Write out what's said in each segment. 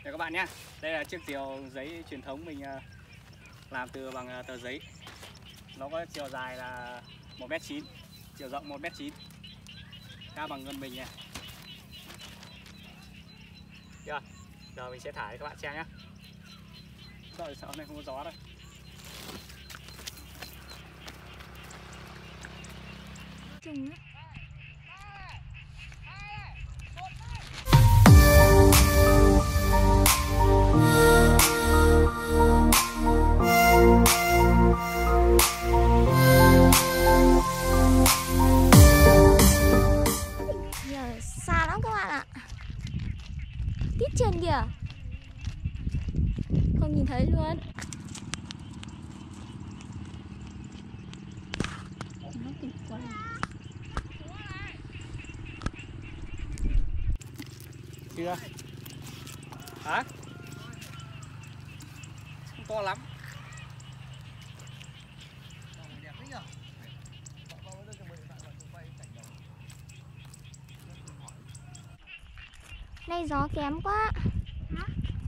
Chào các bạn nhé. Đây là chiếc diều giấy truyền thống mình làm từ bằng tờ giấy. Nó có chiều dài là 1m9, chiều rộng 1m9, cao bằng gần mình này. Chưa? Giờ mình sẽ thả cho các bạn xem nhé. Sợ này không có gió đâu. Trùng á. Giờ xa lắm các bạn ạ. Tít trên kìa. Không nhìn thấy luôn. Nó kịp quá. Chưa? Hả? Không to lắm. Nay gió kém quá.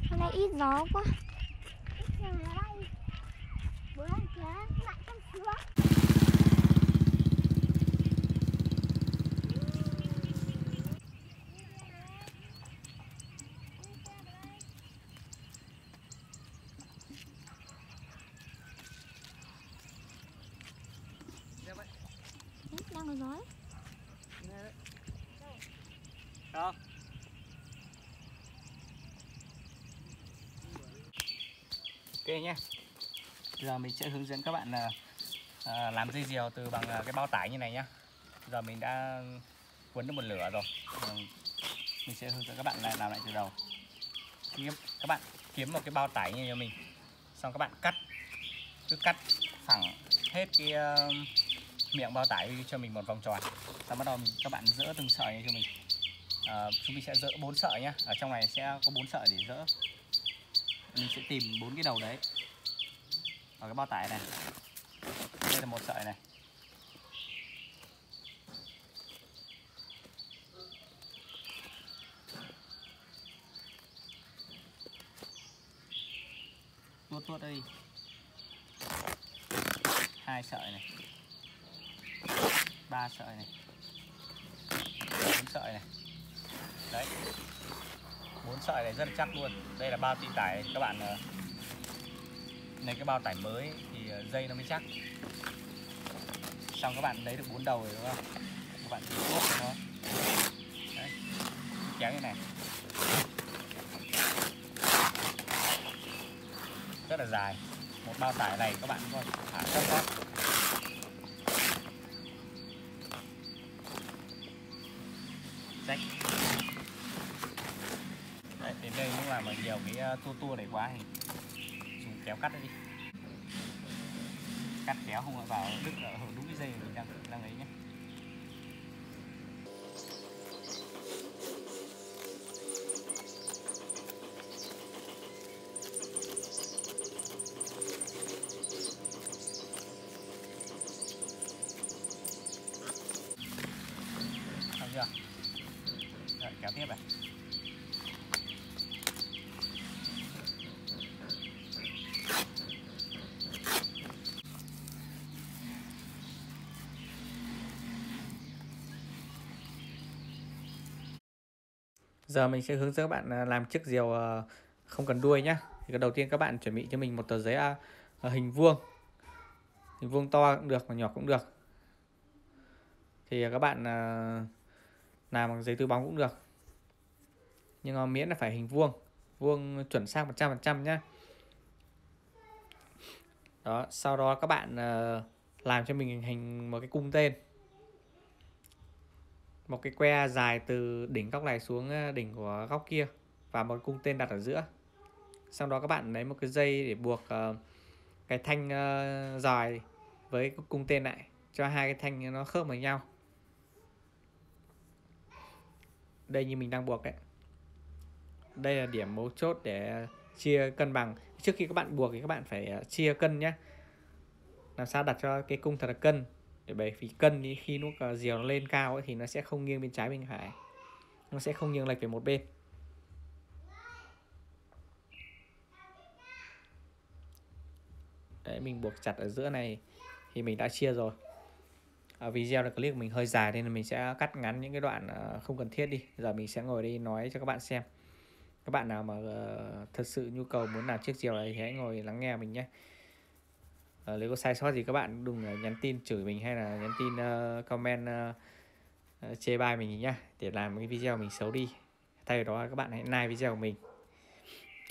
Hôm nay ít gió quá. Đang có gió đấy. Đâu? Ok nhé. Giờ mình sẽ hướng dẫn các bạn làm dây diều từ bằng cái bao tải như này nhá. Giờ mình đã cuốn được một lửa rồi. Mình sẽ hướng dẫn các bạn làm lại từ đầu. Các bạn kiếm một cái bao tải như mình, xong các bạn cứ cắt phẳng hết cái miệng bao tải cho mình một vòng tròn. Xong bắt đầu các bạn dỡ từng sợi này cho mình. Chúng mình sẽ dỡ 4 sợi nhá. Ở trong này sẽ có 4 sợi để dỡ. Mình sẽ tìm 4 cái đầu đấy ở cái bao tải này. Đây là một sợi này. Tuốt đây. 2 sợi này. 3 sợi này. 4 sợi này. Đấy. 4 sợi này rất là chắc luôn. Đây là bao tin tải các bạn. Này cái bao tải mới thì dây nó mới chắc. Xong các bạn lấy được 4 đầu rồi đúng không? Các bạn tuốt cho nó. Đấy. Kéo như này. Rất là dài. Một bao tải này các bạn có thả rất tốt. Rách. Đấy, đến đây nhưng mà nhiều cái tua này quá thì dùng kéo cắt đi. Cắt kéo không vào đứt ở đúng cái dây mình đang ấy nhé. Xong chưa? Rồi, kéo tiếp này. Giờ mình sẽ hướng dẫn các bạn làm chiếc diều không cần đuôi nhé. Thì cái đầu tiên các bạn chuẩn bị cho mình một tờ giấy hình vuông. Hình vuông to cũng được, mà nhỏ cũng được. Thì các bạn làm bằng giấy túi bóng cũng được. Nhưng mà miễn là phải hình vuông. Vuông chuẩn xác 100% nhé. Đó, sau đó các bạn làm cho mình hình một cái cung tên. Một cái que dài từ đỉnh góc này xuống đỉnh của góc kia. Và một cung tên đặt ở giữa. Sau đó các bạn lấy một cái dây để buộc cái thanh giòi với cung tên lại, cho hai cái thanh nó khớp với nhau. Đây như mình đang buộc đấy. Đây là điểm mấu chốt để chia cân bằng. Trước khi các bạn buộc thì các bạn phải chia cân nhé. Làm sao đặt cho cái cung thật là cân. Để bởi vì cân thì khi lúc diều nó lên cao ấy, thì nó sẽ không nghiêng bên trái bên phải. Nó sẽ không nghiêng lệch về một bên. Đấy, mình buộc chặt ở giữa này thì mình đã chia rồi. Video là clip của mình hơi dài nên là mình sẽ cắt ngắn những cái đoạn không cần thiết đi. Giờ mình sẽ ngồi đây nói cho các bạn xem. Các bạn nào mà thật sự nhu cầu muốn làm chiếc diều này thì hãy ngồi lắng nghe mình nhé. Nếu có sai sót gì các bạn đừng nhắn tin chửi mình hay là nhắn tin comment chê bai mình nhá, để làm cái video mình xấu đi. Thay vào đó các bạn hãy like video của mình.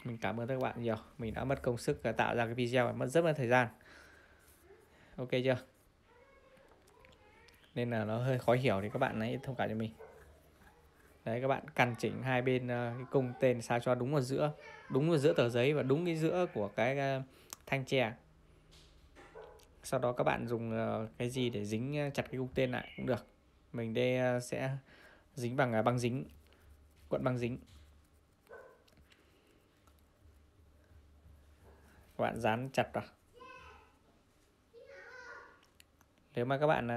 Mình cảm ơn các bạn nhiều. Mình đã mất công sức tạo ra cái video này, mất rất là thời gian. Ok chưa? Nên là nó hơi khó hiểu thì các bạn hãy thông cảm cho mình. Đấy, các bạn căn chỉnh hai bên cái cung tên sao cho đúng vào giữa tờ giấy và đúng cái giữa của cái thanh tre. Sau đó các bạn dùng cái gì để dính chặt cái cung tên lại cũng được. Mình đây sẽ dính bằng băng dính, cuộn băng dính. Các bạn dán chặt vào. Nếu mà các bạn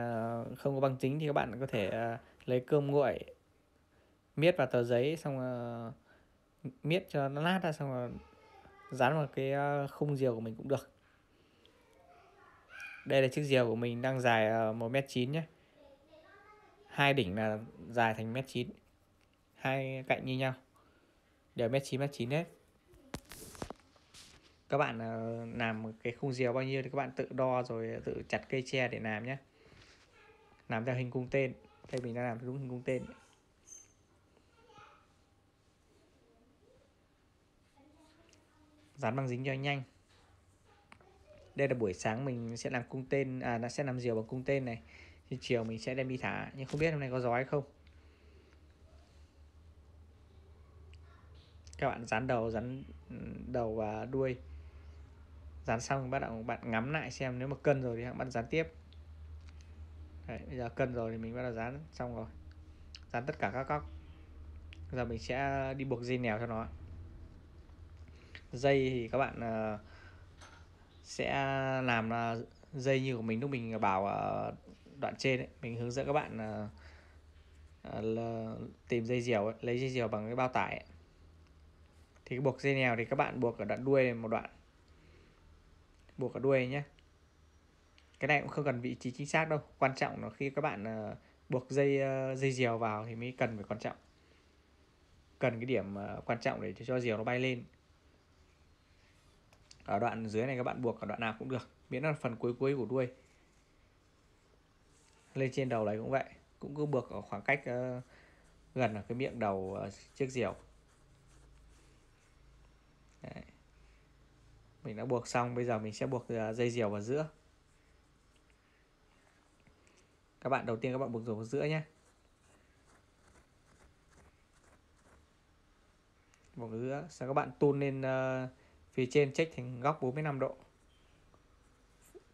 không có băng dính thì các bạn có thể lấy cơm nguội miết vào tờ giấy, xong miết cho nó nát ra, xong rồi dán vào cái khung diều của mình cũng được. Đây là chiếc diều của mình đang dài 1m9 nhé. Hai đỉnh là dài thành 1m9, hai cạnh như nhau đều 1m9 hết. Các bạn làm một cái khung diều bao nhiêu thì các bạn tự đo rồi tự chặt cây tre để làm nhé. Làm theo hình cung tên. Đây mình đã làm đúng hình cung tên. Dán băng dính cho nhanh. Đây là buổi sáng mình sẽ làm cung tên, nó sẽ làm diều bằng cung tên này. Thì chiều mình sẽ đem đi thả, nhưng không biết hôm nay có gió hay không. Các bạn dán đầu và đuôi. Dán xong bắt đầu bạn ngắm lại xem, nếu mà cân rồi thì các bạn dán tiếp. Đấy, bây giờ cân rồi thì mình bắt đầu dán xong rồi. Dán tất cả các góc. Bây giờ mình sẽ đi buộc dây nèo cho nó. Dây thì các bạn sẽ làm dây như của mình lúc mình bảo đoạn trên ấy. Mình hướng dẫn các bạn tìm dây diều ấy, lấy dây diều bằng cái bao tải ấy. Thì cái buộc dây nèo thì các bạn buộc ở đoạn đuôi một đoạn, buộc ở đuôi nhé. Cái này cũng không cần vị trí chính xác đâu, quan trọng là khi các bạn buộc dây diều vào thì mới cần phải quan trọng, cần cái điểm quan trọng để cho diều nó bay lên. Ở đoạn dưới này các bạn buộc ở đoạn nào cũng được, miễn là phần cuối của đuôi. Lên trên đầu này cũng vậy, cũng cứ buộc ở khoảng cách gần ở cái miệng đầu chiếc diều. Đấy. Mình đã buộc xong, bây giờ mình sẽ buộc dây diều vào giữa. Các bạn đầu tiên các bạn buộc vào giữa nhé. Buộc vào giữa, sau các bạn tun lên phía trên, check thành góc 45 độ.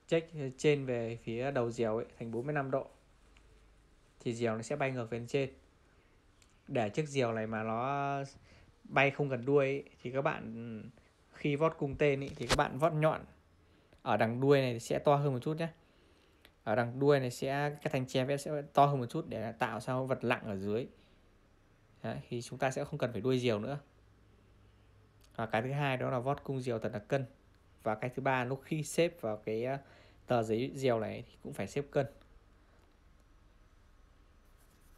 Check trên về phía đầu diều ấy, thành 45 độ. Thì diều nó sẽ bay ngược lên trên. Để chiếc diều này mà nó bay không gần đuôi ấy, thì các bạn khi vót cung tên ấy, thì các bạn vót nhọn ở đằng đuôi này sẽ to hơn một chút nhé. Ở đằng đuôi này sẽ cái thanh tre sẽ to hơn một chút để tạo sao vật lặng ở dưới. Đấy, thì chúng ta sẽ không cần phải đuôi diều nữa. Và cái thứ hai đó là vót cung diều thật là cân. Và cái thứ ba, lúc khi xếp vào cái tờ giấy diều này thì cũng phải xếp cân.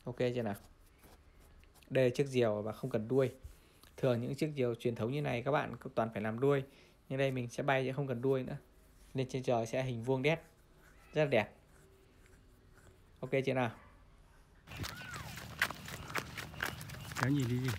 Ok chưa nào? Đây là chiếc diều và không cần đuôi. Thường những chiếc diều truyền thống như này các bạn toàn phải làm đuôi, nhưng đây mình sẽ bay chứ không cần đuôi nữa. Lên trên trời sẽ hình vuông đét, rất là đẹp. Ok chưa nào? Cái gì đi gì?